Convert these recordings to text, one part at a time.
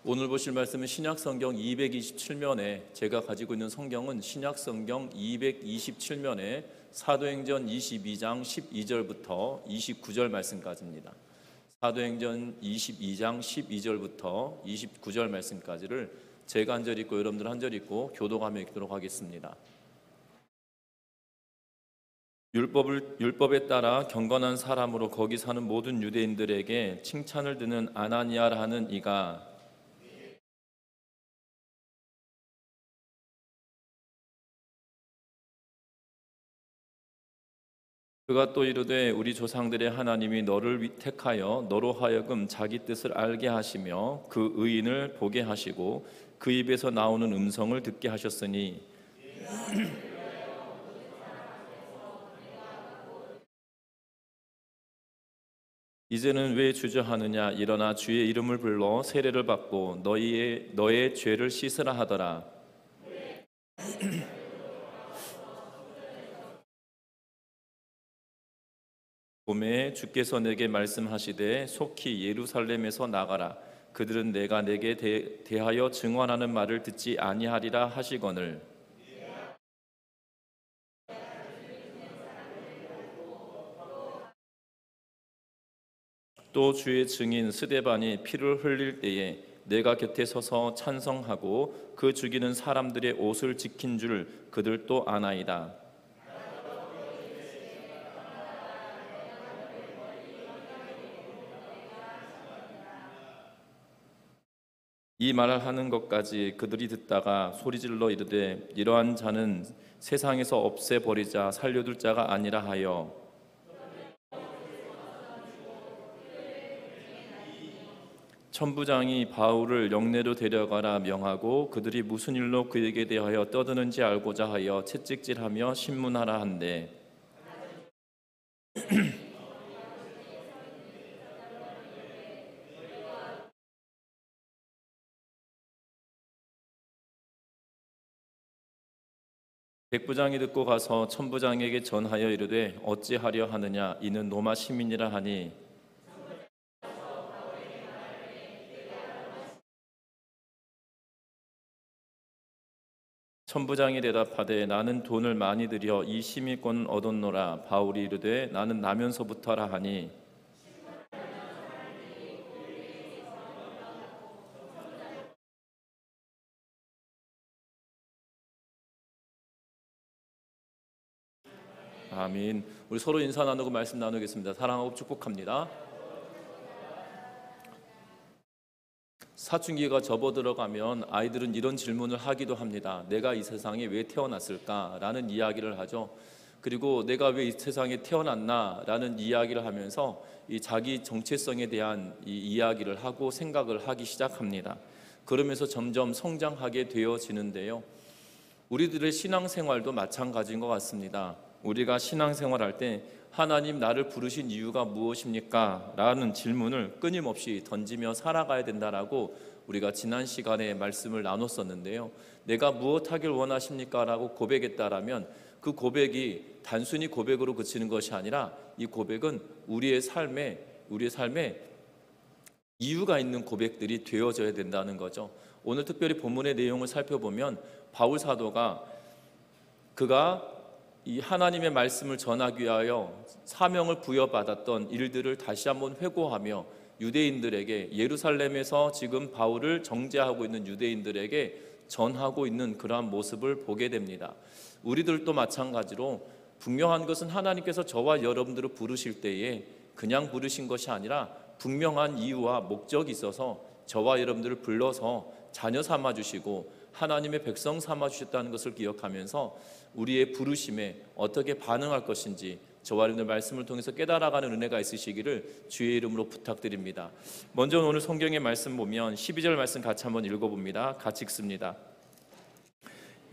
오늘 보실 말씀은 신약성경 227면에, 제가 가지고 있는 성경은 신약성경 227면에 사도행전 22장 12절부터 29절 말씀까지입니다. 사도행전 22장 12절부터 29절 말씀까지를 제가 한 절 읽고 여러분들 한 절 읽고 교독하며 읽도록 하겠습니다. 율법에 따라 경건한 사람으로 거기 사는 모든 유대인들에게 칭찬을 듣는 아나니아라 하는 이가 그가 또 이르되 우리 조상들의 하나님이 너를 택하여 너로 하여금 자기 뜻을 알게 하시며 그 의인을 보게 하시고 그 입에서 나오는 음성을 듣게 하셨으니 이제는 왜 주저하느냐. 일어나 주의 이름을 불러 세례를 받고 너의 죄를 씻으라 하더라. 봄에 주께서 내게 말씀하시되 속히 예루살렘에서 나가라. 그들은 내가 내게 대하여 증언하는 말을 듣지 아니하리라 하시거늘 또 주의 증인 스데반이 피를 흘릴 때에 내가 곁에 서서 찬성하고 그 죽이는 사람들의 옷을 지킨 줄 그들도 아나이다. 이 말을 하는 것까지 그들이 듣다가 소리질러 이르되 이러한 자는 세상에서 없애버리자 살려둘 자가 아니라 하여 천부장이 바울을 영내로 데려가라 명하고 그들이 무슨 일로 그에게 대하여 떠드는지 알고자 하여 채찍질하며 신문하라 한대 백부장이 듣고 가서 천부장에게 전하여 이르되 어찌하려 하느냐. 이는 로마 시민이라 하니 천부장이 대답하되 나는 돈을 많이 들여 이 시민권을 얻었노라. 바울이 이르되 나는 나면서부터라 하니 아멘. 우리 서로 인사 나누고 말씀 나누겠습니다. 사랑하고 축복합니다. 사춘기가 접어들어가면 아이들은 이런 질문을 하기도 합니다. 내가 이 세상에 왜 태어났을까라는 이야기를 하죠. 그리고 내가 왜 이 세상에 태어났나라는 이야기를 하면서 이 자기 정체성에 대한 이 이야기를 하고 생각을 하기 시작합니다. 그러면서 점점 성장하게 되어지는데요. 우리들의 신앙생활도 마찬가지인 것 같습니다. 우리가 신앙생활할 때 하나님 나를 부르신 이유가 무엇입니까? 라는 질문을 끊임없이 던지며 살아가야 된다라고 우리가 지난 시간에 말씀을 나눴었는데요. 내가 무엇하길 원하십니까? 라고 고백했다라면 그 고백이 단순히 고백으로 그치는 것이 아니라 이 고백은 우리의 삶에 이유가 있는 고백들이 되어져야 된다는 거죠. 오늘 특별히 본문의 내용을 살펴보면 바울 사도가 그가 이 하나님의 말씀을 전하기 위하여 사명을 부여받았던 일들을 다시 한번 회고하며 유대인들에게, 예루살렘에서 지금 바울을 정죄하고 있는 유대인들에게 전하고 있는 그러한 모습을 보게 됩니다. 우리들도 마찬가지로 분명한 것은 하나님께서 저와 여러분들을 부르실 때에 그냥 부르신 것이 아니라 분명한 이유와 목적이 있어서 저와 여러분들을 불러서 자녀 삼아주시고 하나님의 백성 삼아주셨다는 것을 기억하면서 우리의 부르심에 어떻게 반응할 것인지 저와 여러분들 말씀을 통해서 깨달아가는 은혜가 있으시기를 주의 이름으로 부탁드립니다. 먼저 오늘 성경의 말씀 보면 12절 말씀 같이 한번 읽어봅니다. 같이 읽습니다.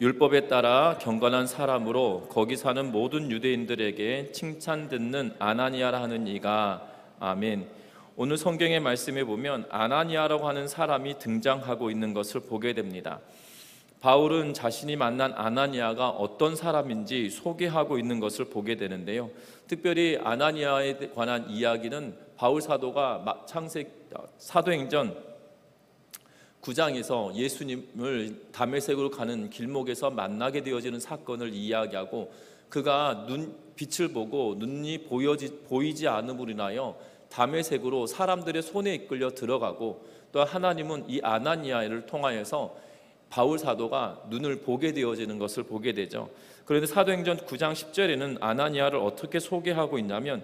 율법에 따라 경건한 사람으로 거기 사는 모든 유대인들에게 칭찬 듣는 아나니아라 하는 이가 아멘. 오늘 성경의 말씀에 보면 아나니아라고 하는 사람이 등장하고 있는 것을 보게 됩니다. 바울은 자신이 만난 아나니아가 어떤 사람인지 소개하고 있는 것을 보게 되는데요. 특별히 아나니아에 관한 이야기는 바울 사도가 사도행전 9장에서 예수님을 다메섹으로 가는 길목에서 만나게 되어지는 사건을 이야기하고, 그가 빛을 보고 눈이 보이지 않음으로 인하여 다메섹으로 사람들의 손에 이끌려 들어가고, 또 하나님은 이 아나니아를 통하여서 바울 사도가 눈을 보게 되어지는 것을 보게 되죠. 그런데 사도행전 9장 10절에는 아나니아를 어떻게 소개하고 있냐면,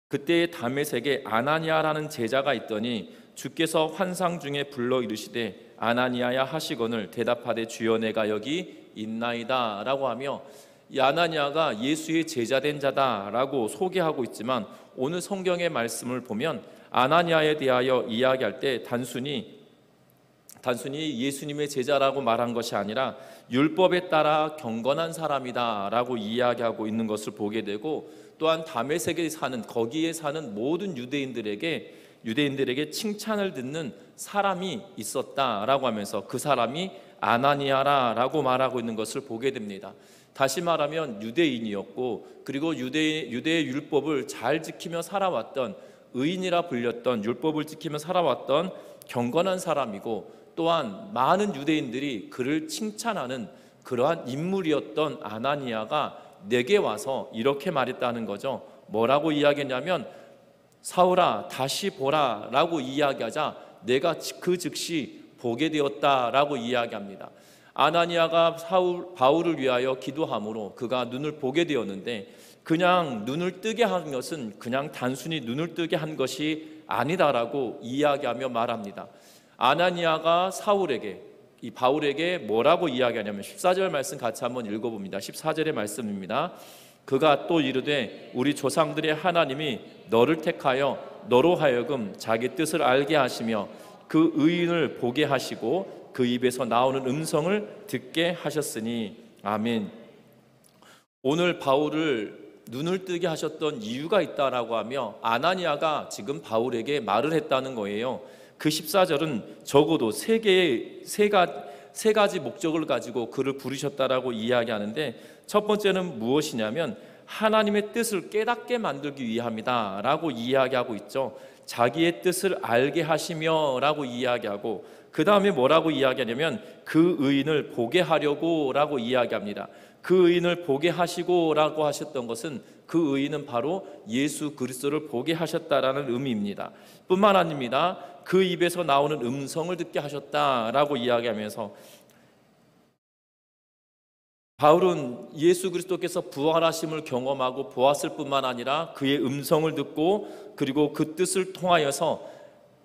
그때에 다메섹에 아나니아라는 제자가 있더니 주께서 환상 중에 불러 이르시되 아나니아야 하시거늘 대답하되 주여 내가 여기 있나이다 라고 하며, 이 아나니아가 예수의 제자된 자다라고 소개하고 있지만, 오늘 성경의 말씀을 보면 아나니아에 대하여 이야기할 때 단순히 예수님의 제자라고 말한 것이 아니라 율법에 따라 경건한 사람이다라고 이야기하고 있는 것을 보게 되고, 또한 다메섹에 사는, 거기에 사는 모든 유대인들에게 칭찬을 듣는 사람이 있었다라고 하면서 그 사람이 아나니아라고 말하고 있는 것을 보게 됩니다. 다시 말하면 유대인이었고, 그리고 유대의 율법을 잘 지키며 살아왔던, 의인이라 불렸던, 율법을 지키며 살아왔던 경건한 사람이고, 또한 많은 유대인들이 그를 칭찬하는 그러한 인물이었던 아나니아가 내게 와서 이렇게 말했다는 거죠. 뭐라고 이야기했냐면, 사울아 다시 보라 라고 이야기하자 내가 그 즉시 보게 되었다라고 이야기합니다. 아나니아가 바울을 위하여 기도함으로 그가 눈을 보게 되었는데, 그냥 눈을 뜨게 한 것은 그냥 단순히 눈을 뜨게 한 것이 아니다라고 이야기하며 말합니다. 아나니아가 이 바울에게 뭐라고 이야기하냐면, 14절 말씀 같이 한번 읽어봅니다. 14절의 말씀입니다. 그가 또 이르되 우리 조상들의 하나님이 너를 택하여 너로 하여금 자기 뜻을 알게 하시며 그 의인을 보게 하시고 그 입에서 나오는 음성을 듣게 하셨으니 아멘. 오늘 바울을 눈을 뜨게 하셨던 이유가 있다라고 하며, 아나니아가 지금 바울에게 말을 했다는 거예요. 그 14절은 적어도 세 가지 목적을 가지고 그를 부르셨다라고 이야기하는데, 첫 번째는 무엇이냐면 하나님의 뜻을 깨닫게 만들기 위함이다 라고 이야기하고 있죠. 자기의 뜻을 알게 하시며 라고 이야기하고, 그 다음에 뭐라고 이야기하냐면 그 의인을 보게 하려고 라고 이야기합니다. 그 의인을 보게 하시고 라고 하셨던 것은, 그 의인은 바로 예수 그리스도를 보게 하셨다라는 의미입니다. 뿐만 아닙니다. 그 입에서 나오는 음성을 듣게 하셨다라고 이야기하면서, 바울은 예수 그리스도께서 부활하심을 경험하고 보았을 뿐만 아니라 그의 음성을 듣고, 그리고 그 뜻을 통하여서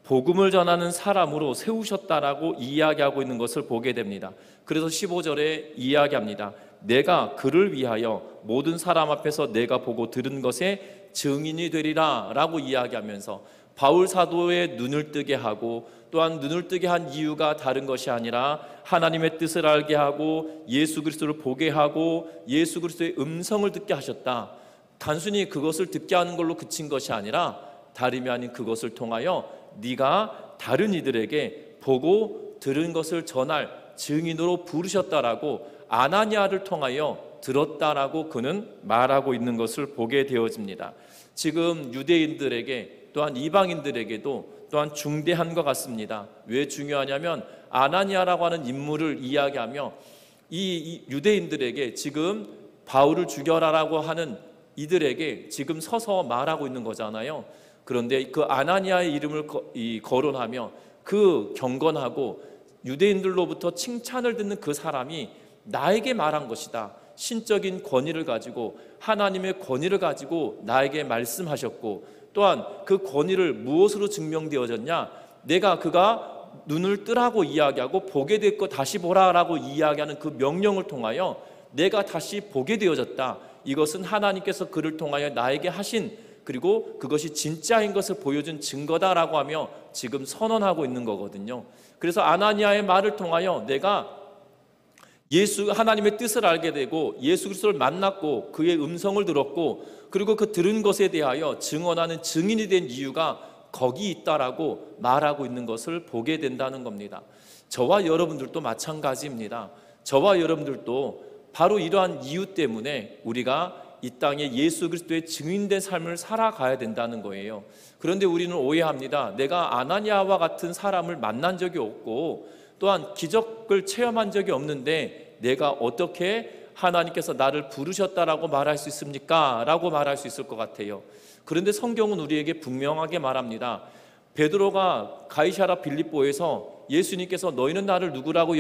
복음을 전하는 사람으로 세우셨다라고 이야기하고 있는 것을 보게 됩니다. 그래서 15절에 이야기합니다. 내가 그를 위하여 모든 사람 앞에서 내가 보고 들은 것에 증인이 되리라 라고 이야기하면서, 바울 사도의 눈을 뜨게 하고, 또한 눈을 뜨게 한 이유가 다른 것이 아니라 하나님의 뜻을 알게 하고 예수 그리스도를 보게 하고 예수 그리스도의 음성을 듣게 하셨다. 단순히 그것을 듣게 하는 걸로 그친 것이 아니라 다름이 아닌 그것을 통하여 네가 다른 이들에게 보고 들은 것을 전할 증인으로 부르셨다라고 아나니아를 통하여 들었다라고 그는 말하고 있는 것을 보게 되어집니다. 지금 유대인들에게 또한 이방인들에게도 또한 중대한 것 같습니다. 왜 중요하냐면, 아나니아라고 하는 인물을 이야기하며 이 유대인들에게 지금 바울을 죽여라라고 하는 이들에게 지금 서서 말하고 있는 거잖아요. 그런데 그 아나니아의 이름을 거론하며 그 경건하고 유대인들로부터 칭찬을 듣는 그 사람이 나에게 말한 것이다. 신적인 권위를 가지고, 하나님의 권위를 가지고 나에게 말씀하셨고, 또한 그 권위를 무엇으로 증명되어졌냐? 그가 눈을 뜨라고 이야기하고 보게 됐고 다시 보라라고 이야기하는 그 명령을 통하여 내가 다시 보게 되어졌다. 이것은 하나님께서 그를 통하여 나에게 하신, 그리고 그것이 진짜인 것을 보여준 증거다라고 하며 지금 선언하고 있는 거거든요. 그래서 아나니아의 말을 통하여 내가 하나님의 뜻을 알게 되고 예수 그리스도를 만났고 그의 음성을 들었고, 그리고 그 들은 것에 대하여 증언하는 증인이 된 이유가 거기 있다라고 말하고 있는 것을 보게 된다는 겁니다. 저와 여러분들도 마찬가지입니다. 저와 여러분들도 바로 이러한 이유 때문에 우리가 이 땅에 예수 그리스도의 증인된 삶을 살아가야 된다는 거예요. 그런데 우리는 오해합니다. 내가 아나니아와 같은 사람을 만난 적이 없고 또한 기적을 체험한 적이 없는데 내가 어떻게 하나님께서 나를 부르셨다라고 말할 수 있습니까? 라고 말할 수 있을 것 같아요. 그런데 성경은 우리에게 분명하게 말합니다. 베드로가 가이사랴 빌립보에서 예수님께서 너희는 나를 누구라고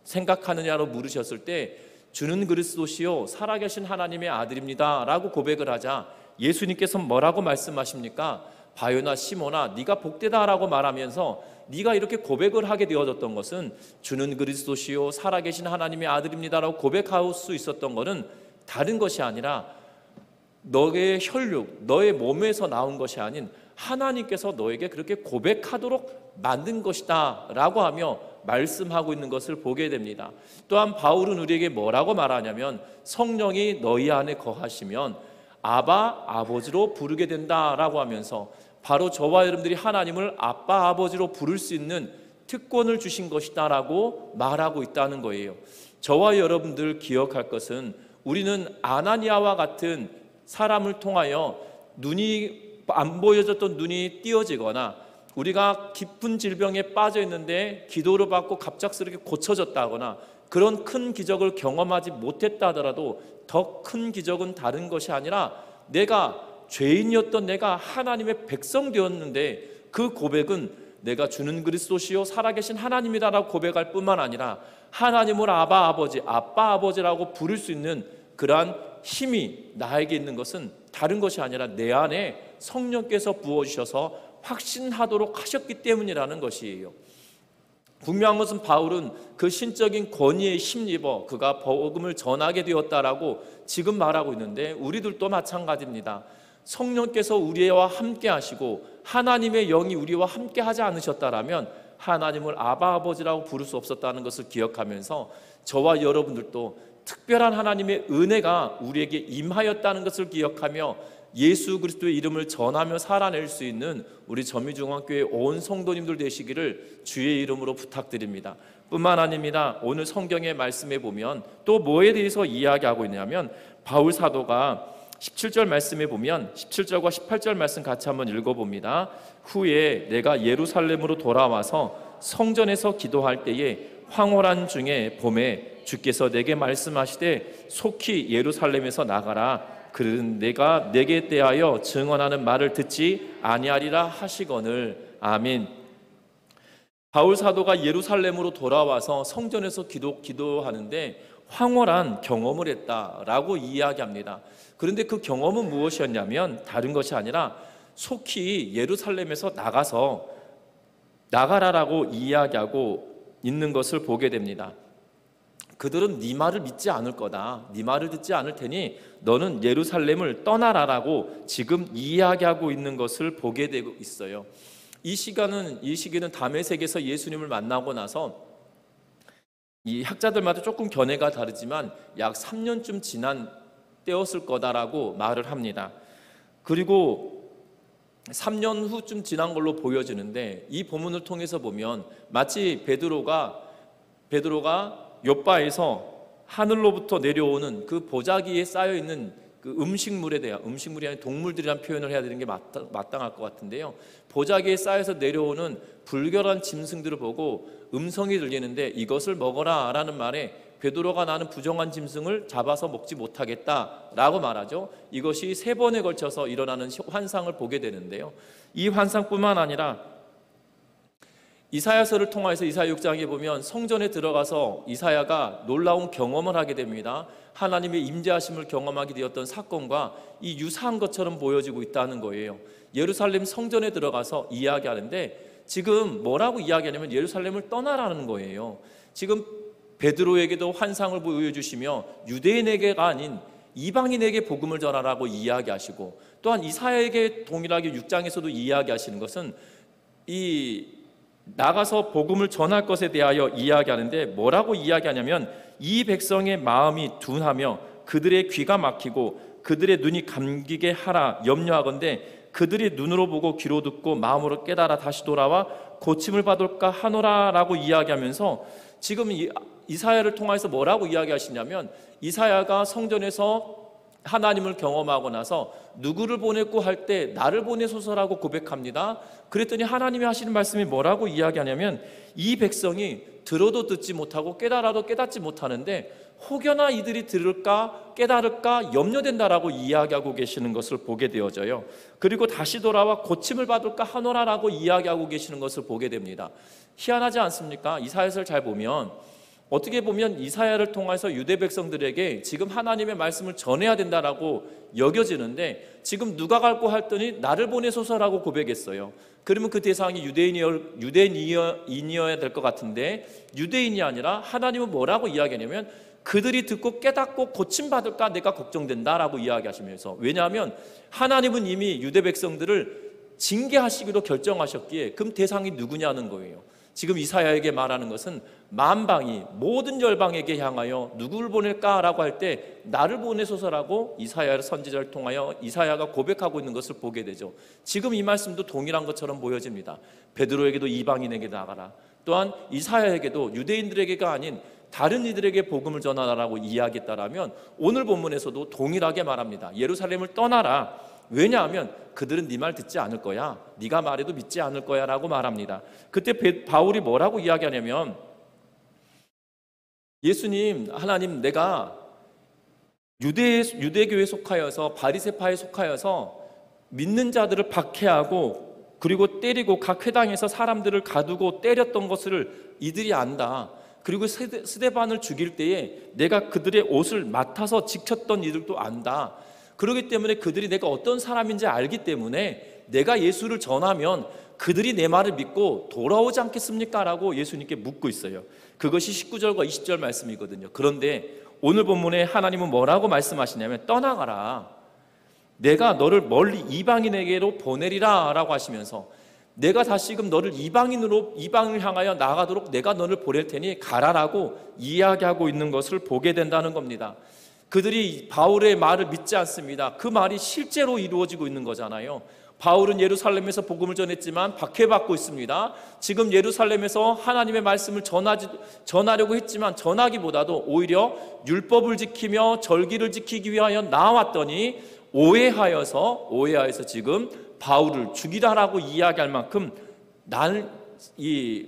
생각하느냐로 물으셨을 때 주는 그리스도시요 살아계신 하나님의 아들입니다 라고 고백을 하자 예수님께서 뭐라고 말씀하십니까? 바요나 시몬아 네가 복되다 라고 말하면서 네가 이렇게 고백을 하게 되어졌던 것은 주는 그리스도시요 살아계신 하나님의 아들입니다 라고 고백할 수 있었던 것은 다른 것이 아니라 너의 혈육, 너의 몸에서 나온 것이 아닌 하나님께서 너에게 그렇게 고백하도록 만든 것이다 라고 하며 말씀하고 있는 것을 보게 됩니다. 또한 바울은 우리에게 뭐라고 말하냐면 성령이 너희 안에 거하시면 아바 아버지로 부르게 된다라고 하면서 바로 저와 여러분들이 하나님을 아빠 아버지로 부를 수 있는 특권을 주신 것이다 라고 말하고 있다는 거예요. 저와 여러분들 기억할 것은 우리는 아나니아와 같은 사람을 통하여 눈이 안 보여졌던 눈이 띄어지거나 우리가 깊은 질병에 빠져 있는데 기도를 받고 갑작스럽게 고쳐졌다거나 그런 큰 기적을 경험하지 못했다 하더라도 더 큰 기적은 다른 것이 아니라 내가 죄인이었던 내가 하나님의 백성 되었는데 그 고백은 내가 주는 그리스도시요 살아계신 하나님이다라고 고백할 뿐만 아니라 하나님을 아바 아버지, 아빠 아버지라고 부를 수 있는 그러한 힘이 나에게 있는 것은 다른 것이 아니라 내 안에 성령께서 부어주셔서 확신하도록 하셨기 때문이라는 것이에요. 분명한 것은 바울은 그 신적인 권위에 힘입어 그가 복음을 전하게 되었다라고 지금 말하고 있는데 우리들도 마찬가지입니다. 성령께서 우리와 함께 하시고 하나님의 영이 우리와 함께 하지 않으셨다라면 하나님을 아바 아버지라고 부를 수 없었다는 것을 기억하면서 저와 여러분들도 특별한 하나님의 은혜가 우리에게 임하였다는 것을 기억하며 예수 그리스도의 이름을 전하며 살아낼 수 있는 우리 점유중앙교회 온 성도님들 되시기를 주의 이름으로 부탁드립니다. 뿐만 아닙니다. 오늘 성경의 말씀에 보면 또 뭐에 대해서 이야기하고 있냐면 바울 사도가 17절 말씀에 보면 17절과 18절 말씀 같이 한번 읽어봅니다. 후에 내가 예루살렘으로 돌아와서 성전에서 기도할 때에 황홀한 중에 봄에 주께서 내게 말씀하시되 속히 예루살렘에서 나가라. 그는 내가 내게 대하여 증언하는 말을 듣지 아니하리라 하시거늘. 아멘. 바울 사도가 예루살렘으로 돌아와서 성전에서 기도하는데 황홀한 경험을 했다라고 이야기합니다. 그런데 그 경험은 무엇이었냐면 다른 것이 아니라 속히 예루살렘에서 나가라라고 이야기하고 있는 것을 보게 됩니다. 그들은 네 말을 믿지 않을 거다. 네 말을 듣지 않을 테니 너는 예루살렘을 떠나라라고 지금 이야기하고 있는 것을 보게 되고 있어요. 이 시기는 다메섹에서 예수님을 만나고 나서 이 학자들마다 조금 견해가 다르지만 약 3년쯤 지난 때였을 거다라고 말을 합니다. 그리고 3년 후쯤 지난 걸로 보여지는데 이 본문을 통해서 보면 마치 베드로가 욥바에서 하늘로부터 내려오는 그 보자기에 쌓여 있는 그 음식물이 아니라 동물들이라는 표현을 해야 되는 게 마땅할 것 같은데요. 보자기에 쌓여서 내려오는 불결한 짐승들을 보고 음성이 들리는데 이것을 먹어라 라는 말에 베드로가 나는 부정한 짐승을 잡아서 먹지 못하겠다라고 말하죠. 이것이 3번에 걸쳐서 일어나는 환상을 보게 되는데요. 이 환상뿐만 아니라 이사야서를 통해서 이사야 6장에 보면 성전에 들어가서 이사야가 놀라운 경험을 하게 됩니다. 하나님의 임재하심을 경험하게 되었던 사건과 이 유사한 것처럼 보여지고 있다는 거예요. 예루살렘 성전에 들어가서 이야기하는데 지금 뭐라고 이야기하냐면 예루살렘을 떠나라는 거예요. 지금 베드로에게도 환상을 보여주시며 유대인에게가 아닌 이방인에게 복음을 전하라고 이야기하시고 또한 이사야에게 동일하게 6장에서도 이야기하시는 것은 이 나가서 복음을 전할 것에 대하여 이야기하는데 뭐라고 이야기하냐면 이 백성의 마음이 둔하며 그들의 귀가 막히고 그들의 눈이 감기게 하라 염려하건대 그들이 눈으로 보고 귀로 듣고 마음으로 깨달아 다시 돌아와 고침을 받을까 하노라라고 이야기하면서 지금 이사야를 통해서 뭐라고 이야기하시냐면 이사야가 성전에서 하나님을 경험하고 나서 누구를 보냈고 할 때 나를 보내소서라고 고백합니다. 그랬더니 하나님이 하시는 말씀이 뭐라고 이야기하냐면 이 백성이 들어도 듣지 못하고 깨달아도 깨닫지 못하는데 혹여나 이들이 들을까 깨달을까 염려된다라고 이야기하고 계시는 것을 보게 되어져요. 그리고 다시 돌아와 고침을 받을까 하노라라고 이야기하고 계시는 것을 보게 됩니다. 희한하지 않습니까? 이사야서를 잘 보면 어떻게 보면 이사야를 통해서 유대 백성들에게 지금 하나님의 말씀을 전해야 된다라고 여겨지는데 지금 누가 갈고 했더니 나를 보내소서라고 고백했어요. 그러면 그 대상이 유대인이어야 될 것 같은데 유대인이 아니라 하나님은 뭐라고 이야기하냐면 그들이 듣고 깨닫고 고침받을까 내가 걱정된다라고 이야기하시면서, 왜냐하면 하나님은 이미 유대 백성들을 징계하시기로 결정하셨기에 그럼 대상이 누구냐는 거예요. 지금 이사야에게 말하는 것은 만방이 모든 열방에게 향하여 누구를 보낼까라고 할 때 나를 보내소서라고 이사야 선지자를 통하여 이사야가 고백하고 있는 것을 보게 되죠. 지금 이 말씀도 동일한 것처럼 보여집니다. 베드로에게도 이방인에게 나가라, 또한 이사야에게도 유대인들에게가 아닌 다른 이들에게 복음을 전하라고 이야기했다라면 오늘 본문에서도 동일하게 말합니다. 예루살렘을 떠나라. 왜냐하면 그들은 네 말 듣지 않을 거야, 네가 말해도 믿지 않을 거야 라고 말합니다. 그때 바울이 뭐라고 이야기하냐면 예수님, 하나님, 내가 유대교에 속하여서 바리새파에 속하여서 믿는 자들을 박해하고 그리고 때리고 각 회당에서 사람들을 가두고 때렸던 것을 이들이 안다. 그리고 스데반을 죽일 때에 내가 그들의 옷을 맡아서 지켰던 이들도 안다. 그렇기 때문에 그들이 내가 어떤 사람인지 알기 때문에 내가 예수를 전하면 그들이 내 말을 믿고 돌아오지 않겠습니까? 라고 예수님께 묻고 있어요. 그것이 19절과 20절 말씀이거든요. 그런데 오늘 본문에 하나님은 뭐라고 말씀하시냐면 떠나가라, 내가 너를 멀리 이방인에게로 보내리라 라고 하시면서 내가 다시금 너를 이방을 향하여 나가도록 내가 너를 보낼 테니 가라라고 이야기하고 있는 것을 보게 된다는 겁니다. 그들이 바울의 말을 믿지 않습니다. 그 말이 실제로 이루어지고 있는 거잖아요. 바울은 예루살렘에서 복음을 전했지만 박해받고 있습니다. 지금 예루살렘에서 하나님의 말씀을 전하려고 했지만 전하기보다도 오히려 율법을 지키며 절기를 지키기 위하여 나왔더니 오해하여서 지금 바울을 죽이라라고 이야기할 만큼 이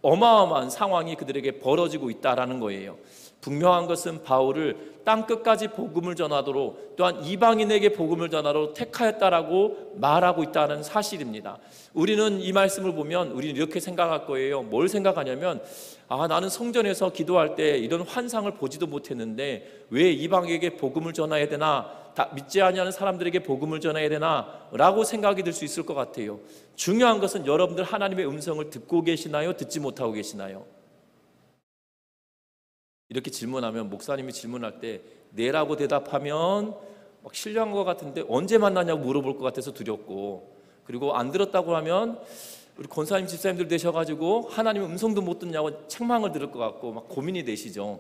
어마어마한 상황이 그들에게 벌어지고 있다라는 거예요. 분명한 것은 바울을 땅끝까지 복음을 전하도록 또한 이방인에게 복음을 전하도록 택하였다라고 말하고 있다는 사실입니다. 우리는 이 말씀을 보면 우리는 이렇게 생각할 거예요. 뭘 생각하냐면 나는 성전에서 기도할 때 이런 환상을 보지도 못했는데 왜 이방에게 복음을 전해야 되나, 믿지 아니하는 사람들에게 복음을 전해야 되나 라고 생각이 들 수 있을 것 같아요. 중요한 것은 여러분들 하나님의 음성을 듣고 계시나요? 듣지 못하고 계시나요? 이렇게 질문하면, 목사님이 질문할 때 네라고 대답하면 막 신뢰한 것 같은데 언제 만나냐고 물어볼 것 같아서 두렵고, 그리고 안 들었다고 하면 우리 권사님 집사님들 되셔가지고 하나님의 음성도 못 듣냐고 책망을 들을 것 같고 막 고민이 되시죠.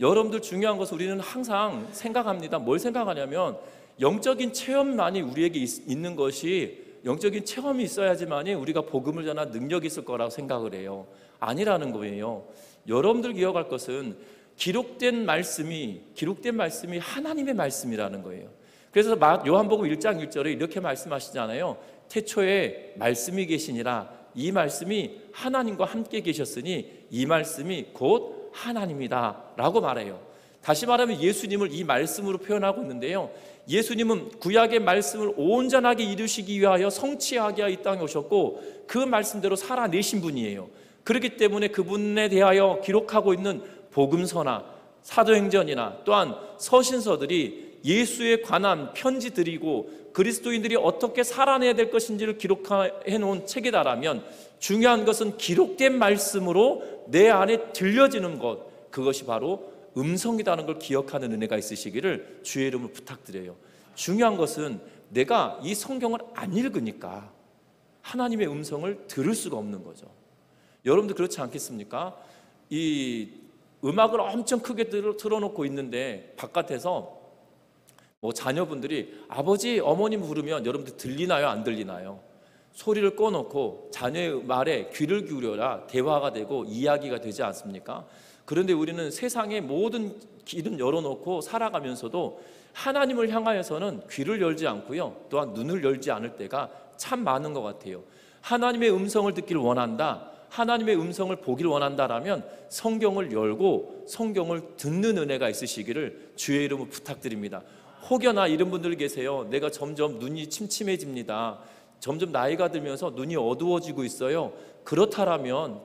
여러분들 중요한 것은 우리는 항상 생각합니다. 뭘 생각하냐면 영적인 체험만이 우리에게 있는 것이, 영적인 체험이 있어야지만이 우리가 복음을 전할 능력이 있을 거라고 생각을 해요. 아니라는 거예요. 여러분들 기억할 것은 기록된 말씀이 하나님의 말씀이라는 거예요. 그래서 요한복음 1장 1절에 이렇게 말씀하시잖아요. 태초에 말씀이 계시니라. 이 말씀이 하나님과 함께 계셨으니 이 말씀이 곧 하나님이다 라고 말해요. 다시 말하면 예수님을 이 말씀으로 표현하고 있는데요, 예수님은 구약의 말씀을 온전하게 이루시기 위하여 성취하게 하여 이 땅에 오셨고 그 말씀대로 살아내신 분이에요. 그렇기 때문에 그분에 대하여 기록하고 있는 복음서나 사도행전이나 또한 서신서들이 예수에 관한 편지들이고 그리스도인들이 어떻게 살아내야 될 것인지를 기록해 놓은 책이다라면 중요한 것은 기록된 말씀으로 내 안에 들려지는 것, 그것이 바로 음성이라는 걸 기억하는 은혜가 있으시기를 주의 이름으로 부탁드려요. 중요한 것은 내가 이 성경을 안 읽으니까 하나님의 음성을 들을 수가 없는 거죠. 여러분도 그렇지 않겠습니까? 이 음악을 엄청 크게 틀어놓고 있는데 바깥에서 자녀분들이 아버지, 어머님 부르면 여러분들 들리나요? 안 들리나요? 소리를 꺼놓고 자녀의 말에 귀를 기울여라 대화가 되고 이야기가 되지 않습니까? 그런데 우리는 세상의 모든 길은 열어놓고 살아가면서도 하나님을 향하여서는 귀를 열지 않고요, 또한 눈을 열지 않을 때가 참 많은 것 같아요. 하나님의 음성을 듣기를 원한다, 하나님의 음성을 보기를 원한다라면 성경을 열고 성경을 듣는 은혜가 있으시기를 주의 이름으로 부탁드립니다. 혹여나 이런 분들 계세요. 내가 점점 눈이 침침해집니다. 점점 나이가 들면서 눈이 어두워지고 있어요. 그렇다라면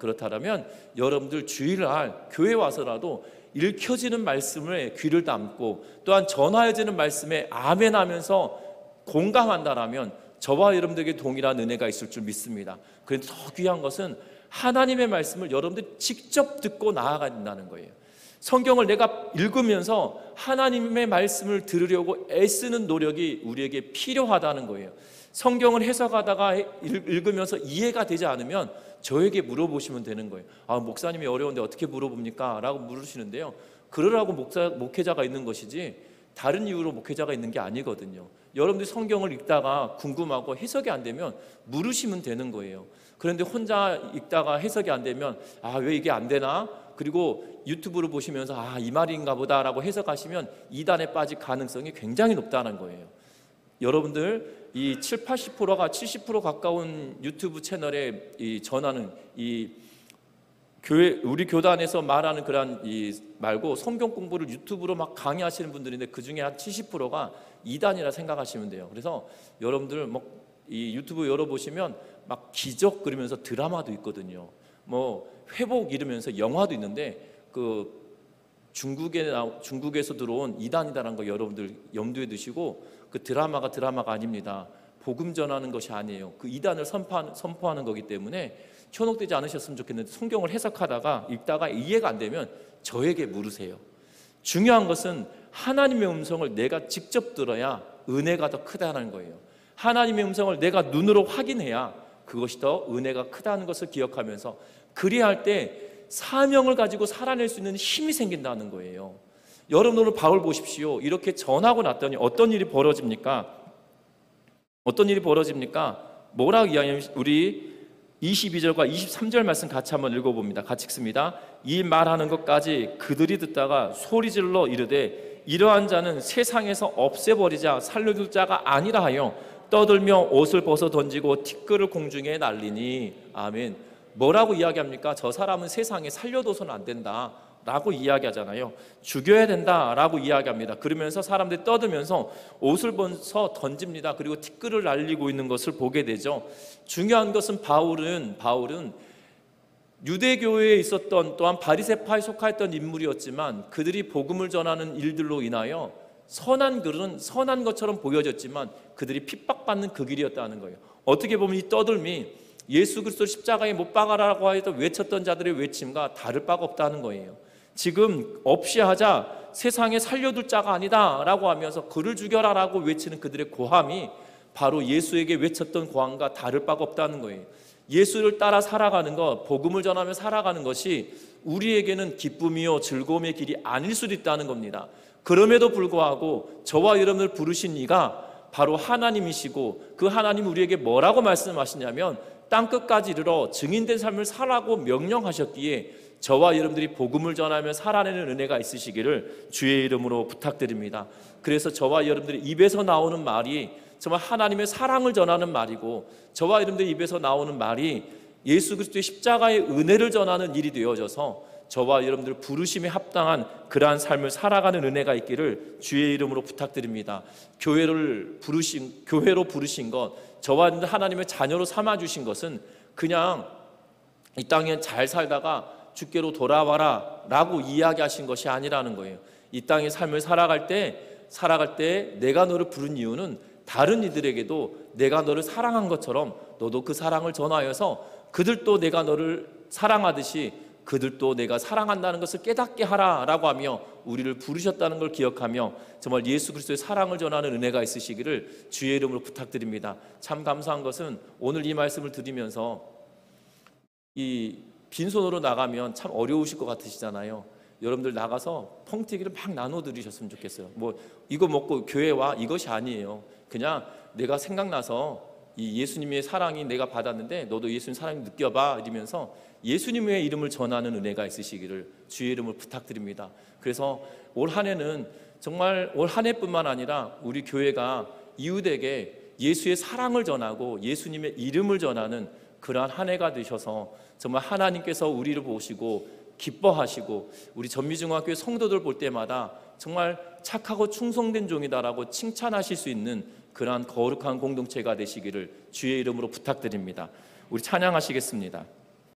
여러분들 주일날 교회 와서라도 읽혀지는 말씀에 귀를 담고 또한 전하여지는 말씀에 아멘 하면서 공감한다라면 저와 여러분들에게 동일한 은혜가 있을 줄 믿습니다. 그런데 더 귀한 것은 하나님의 말씀을 여러분들이 직접 듣고 나아간다는 거예요. 성경을 내가 읽으면서 하나님의 말씀을 들으려고 애쓰는 노력이 우리에게 필요하다는 거예요. 성경을 해석하다가 읽으면서 이해가 되지 않으면 저에게 물어보시면 되는 거예요. 목사님이 어려운데 어떻게 물어봅니까? 라고 물으시는데요, 그러라고 목회자가 있는 것이지 다른 이유로 목회자가 있는 게 아니거든요. 여러분들이 성경을 읽다가 궁금하고 해석이 안 되면 물으시면 되는 거예요. 그런데 혼자 읽다가 해석이 안 되면 왜 이게 안 되나? 그리고 유튜브를 보시면서 이 말인가 보다 라고 해석하시면 이단에 빠질 가능성이 굉장히 높다는 거예요. 여러분들 이 70~80%가 70% 가까운 유튜브 채널에 전하는 교회 우리 교단에서 말하는 그런 말고 성경 공부를 유튜브로 막 강의하시는 분들인데 그 중에 한 70%가 이단이라 생각하시면 돼요. 그래서 여러분들 이 유튜브 열어보시면 막 기적 그러면서 드라마도 있거든요. 회복 이러면서 영화도 있는데 그 중국에서 들어온 이단이다라는 거 여러분들 염두에 두시고, 그 드라마가 아닙니다. 복음 전하는 것이 아니에요. 그 이단을 선포하는 거기 때문에 현혹되지 않으셨으면 좋겠는데 성경을 해석하다가 읽다가 이해가 안 되면 저에게 물으세요. 중요한 것은 하나님의 음성을 내가 직접 들어야 은혜가 더 크다는 거예요. 하나님의 음성을 내가 눈으로 확인해야 그것이 더 은혜가 크다는 것을 기억하면서 그리할 때 사명을 가지고 살아낼 수 있는 힘이 생긴다는 거예요. 여러분 오늘 바울 보십시오. 이렇게 전하고 났더니 어떤 일이 벌어집니까? 뭐라고 이야기하냐면 우리 22절과 23절 말씀 같이 한번 읽어봅니다. 같이 읽습니다. 이 말하는 것까지 그들이 듣다가 소리질러 이르되 이러한 자는 세상에서 없애버리자 살려둘 자가 아니라 하여 떠들며 옷을 벗어 던지고 티끌을 공중에 날리니. 아멘. 뭐라고 이야기합니까? 저 사람은 세상에 살려둬서는 안 된다 라고 이야기하잖아요. 죽여야 된다 라고 이야기합니다. 그러면서 사람들이 떠들면서 옷을 벗어 던집니다. 그리고 티끌을 날리고 있는 것을 보게 되죠. 중요한 것은 바울은 유대교회에 있었던 또한 바리새파에 속하였던 인물이었지만 그들이 복음을 전하는 일들로 인하여 선한 글은 선한 것처럼 보여졌지만 그들이 핍박받는 그 길이었다는 거예요. 어떻게 보면 이 떠들미 예수 그리스도 십자가에 못 박아라고 하여도 외쳤던 자들의 외침과 다를 바가 없다는 거예요. 지금 없이 하자 세상에 살려둘 자가 아니다 라고 하면서 그를 죽여라 라고 외치는 그들의 고함이 바로 예수에게 외쳤던 고함과 다를 바가 없다는 거예요. 예수를 따라 살아가는 것, 복음을 전하며 살아가는 것이 우리에게는 기쁨이요 즐거움의 길이 아닐 수도 있다는 겁니다. 그럼에도 불구하고 저와 여러분을 부르신 이가 바로 하나님이시고 그 하나님 우리에게 뭐라고 말씀하시냐면 땅끝까지 이르러 증인된 삶을 살라고 명령하셨기에 저와 여러분들이 복음을 전하며 살아내는 은혜가 있으시기를 주의 이름으로 부탁드립니다. 그래서 저와 여러분들이 입에서 나오는 말이 정말 하나님의 사랑을 전하는 말이고 저와 여러분들의 입에서 나오는 말이 예수 그리스도의 십자가의 은혜를 전하는 일이 되어져서 저와 여러분들 부르심에 합당한 그러한 삶을 살아가는 은혜가 있기를 주의 이름으로 부탁드립니다. 교회로 부르신 것, 저와 여러분들 하나님의 자녀로 삼아주신 것은 그냥 이 땅에 잘 살다가 주께로 돌아와라 라고 이야기하신 것이 아니라는 거예요. 이 땅의 삶을 살아갈 때 내가 너를 부른 이유는 다른 이들에게도 내가 너를 사랑한 것처럼 너도 그 사랑을 전하여서 그들도 내가 너를 사랑하듯이 그들도 내가 사랑한다는 것을 깨닫게 하라라고 하며 우리를 부르셨다는 걸 기억하며 정말 예수 그리스도의 사랑을 전하는 은혜가 있으시기를 주의 이름으로 부탁드립니다. 참 감사한 것은 오늘 이 말씀을 드리면서 이 빈손으로 나가면 참 어려우실 것 같으시잖아요. 여러분들 나가서 펑튀기를 막 나눠드리셨으면 좋겠어요. 이거 먹고 교회 와 이것이 아니에요. 그냥 내가 생각나서 이 예수님의 사랑이 내가 받았는데 너도 예수님 사랑을 느껴봐 이러면서 예수님의 이름을 전하는 은혜가 있으시기를 주의 이름으로 부탁드립니다. 그래서 올 한 해는 정말 올 한 해뿐만 아니라 우리 교회가 이웃에게 예수의 사랑을 전하고 예수님의 이름을 전하는 그러한 한 해가 되셔서 정말 하나님께서 우리를 보시고 기뻐하시고 우리 전미중학교 성도들 볼 때마다 정말 착하고 충성된 종이다라고 칭찬하실 수 있는 그러한 거룩한 공동체가 되시기를 주의 이름으로 부탁드립니다. 우리 찬양하시겠습니다.